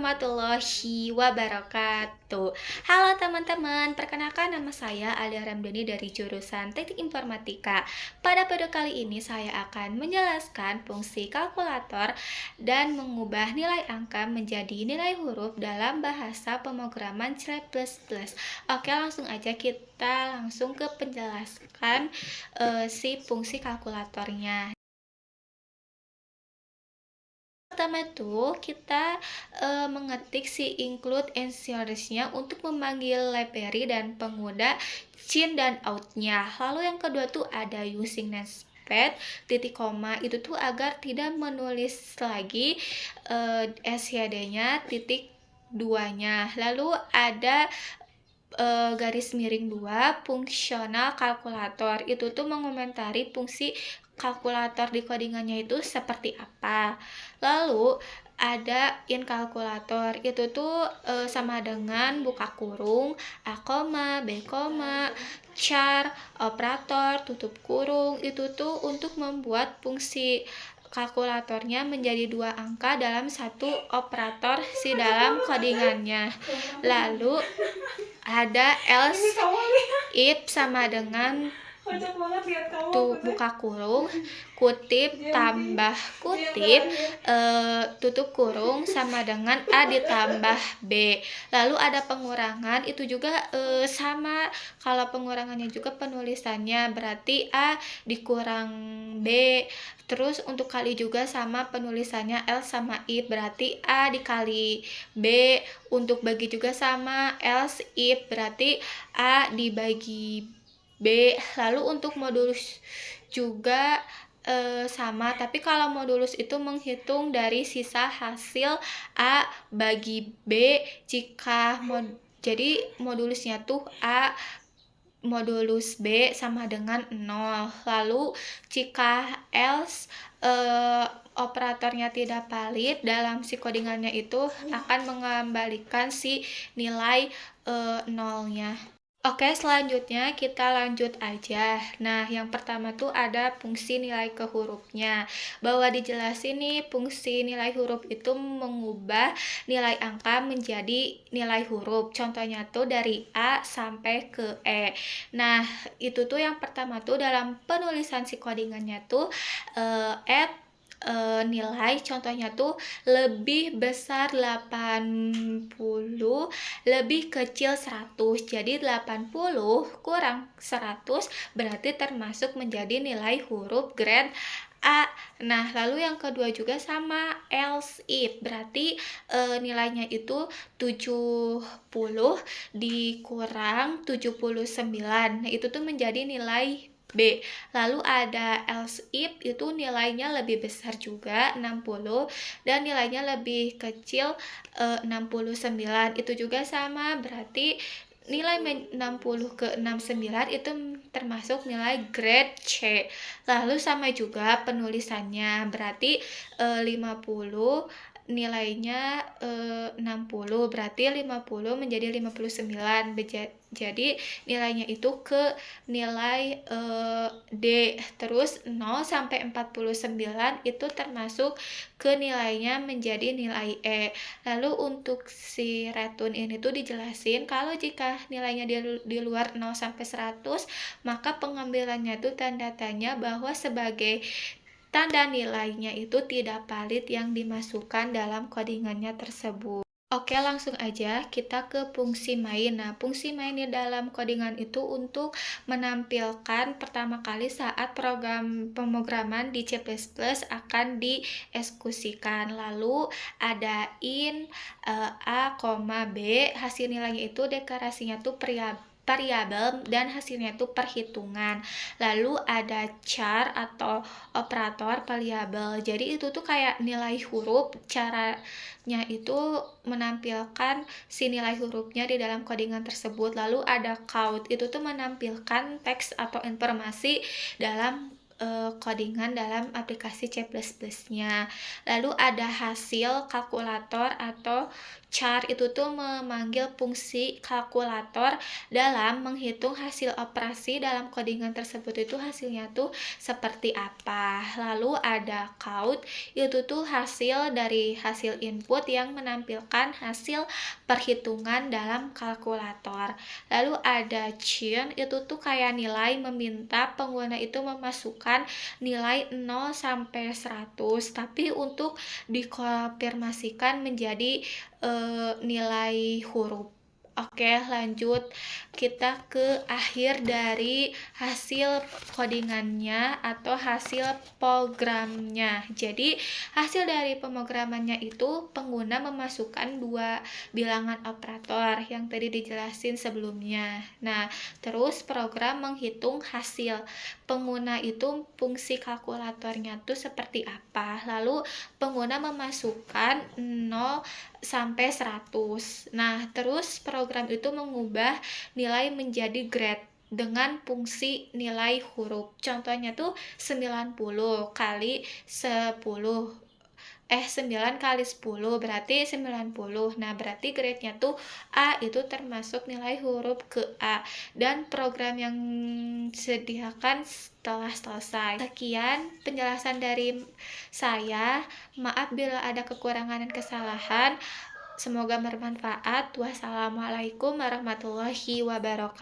warahmatullahi wabarakatuh. Halo teman-teman, perkenalkan nama saya Alia Ramdhani dari jurusan Teknik Informatika. Pada video kali ini saya akan menjelaskan fungsi kalkulator dan mengubah nilai angka menjadi nilai huruf dalam bahasa pemrograman C++. Oke, langsung aja kita langsung ke penjelasan si fungsi kalkulatornya. Pertama tuh kita mengetik si include and seriesnya untuk memanggil library dan pengguna cin dan outnya. Lalu yang kedua tuh ada using notepad titik koma, itu tuh agar tidak menulis lagi SYD-nya titik duanya. Lalu ada garis miring 2 fungsional kalkulator, itu tuh mengomentari fungsi kalkulator di codingannya itu seperti apa. Lalu ada in kalkulator, itu tuh sama dengan buka kurung, a koma, b koma, char, operator, tutup kurung, itu tuh untuk membuat fungsi kalkulatornya menjadi 2 angka dalam satu operator si dalam codingannya. Lalu ada else if sama dengan buka kurung, kutip tambah kutip, tutup kurung sama dengan A ditambah B. Lalu ada pengurangan, itu juga sama, kalau pengurangannya juga penulisannya berarti A dikurang B. Terus untuk kali juga sama penulisannya else sama if, berarti A dikali B. Untuk bagi juga sama, else if berarti A dibagi B. Lalu untuk modulus juga sama, tapi kalau modulus itu menghitung dari sisa hasil A bagi B. Jadi modulusnya tuh A modulus B sama dengan 0. Lalu jika else operatornya tidak valid, dalam si codingannya itu akan mengembalikan si nilai nolnya. Oke, selanjutnya kita lanjut aja. Nah, yang pertama tuh ada fungsi nilai ke hurufnya. Bahwa dijelasin nih, fungsi nilai huruf itu mengubah nilai angka menjadi nilai huruf. Contohnya tuh dari A sampai ke E. Nah, itu tuh yang pertama tuh dalam penulisan si codingannya tuh nilai contohnya tuh lebih besar 80, lebih kecil 100. Jadi 80 kurang 100 berarti termasuk menjadi nilai huruf grade A. Nah, lalu yang kedua juga sama, else if berarti nilainya itu 70 dikurang 79. Nah, itu tuh menjadi nilai B. Lalu ada else if, itu nilainya lebih besar juga 60 dan nilainya lebih kecil 69. Itu juga sama, berarti nilai 60 ke 69 itu termasuk nilai grade C. Lalu sama juga penulisannya, berarti 50 nilainya 60, berarti 50 menjadi 59. Jadi nilainya itu ke nilai D. Terus 0 sampai 49 itu termasuk ke nilainya menjadi nilai E. Lalu untuk si retun ini tuh dijelasin kalau jika nilainya di luar 0 sampai 100, maka pengambilannya tuh tanda tanya bahwa sebagai tanda nilainya itu tidak valid yang dimasukkan dalam codingannya tersebut. Oke, langsung aja kita ke fungsi main. Nah, fungsi main di dalam codingan itu untuk menampilkan pertama kali saat program pemrograman di C++ akan dieksekusikan. Lalu ada in A, B, hasil nilainya itu deklarasinya tuh variabel dan hasilnya itu perhitungan. Lalu ada char atau operator variabel. Jadi itu tuh kayak nilai huruf, caranya itu menampilkan si nilai hurufnya di dalam codingan tersebut. Lalu ada count, itu tuh menampilkan teks atau informasi dalam codingan dalam aplikasi C++ nya. Lalu ada hasil kalkulator atau char, itu tuh memanggil fungsi kalkulator dalam menghitung hasil operasi dalam codingan tersebut itu hasilnya tuh seperti apa. Lalu ada count, itu tuh hasil dari hasil input yang menampilkan hasil perhitungan dalam kalkulator. Lalu ada chain, itu tuh kayak nilai, meminta pengguna itu memasukkan nilai 0 sampai 100, tapi untuk dikonfirmasikan menjadi nilai huruf. Oke, lanjut kita ke akhir dari hasil codingannya atau hasil programnya. Jadi, hasil dari pemrogramannya itu pengguna memasukkan dua bilangan operator yang tadi dijelasin sebelumnya. Nah, terus program menghitung hasil. Pengguna itu fungsi kalkulatornya tuh seperti apa. Lalu pengguna memasukkan 0 sampai 100. Nah, terus program itu mengubah nilai menjadi grade dengan fungsi nilai huruf. Contohnya tuh 90 kali 10. 9 kali 10 berarti 90. Nah, berarti grade-nya tuh A, itu termasuk nilai huruf ke A. Dan program yang disediakan setelah selesai. Sekian penjelasan dari saya. Maaf bila ada kekurangan dan kesalahan. Semoga bermanfaat. Wassalamualaikum warahmatullahi wabarakatuh.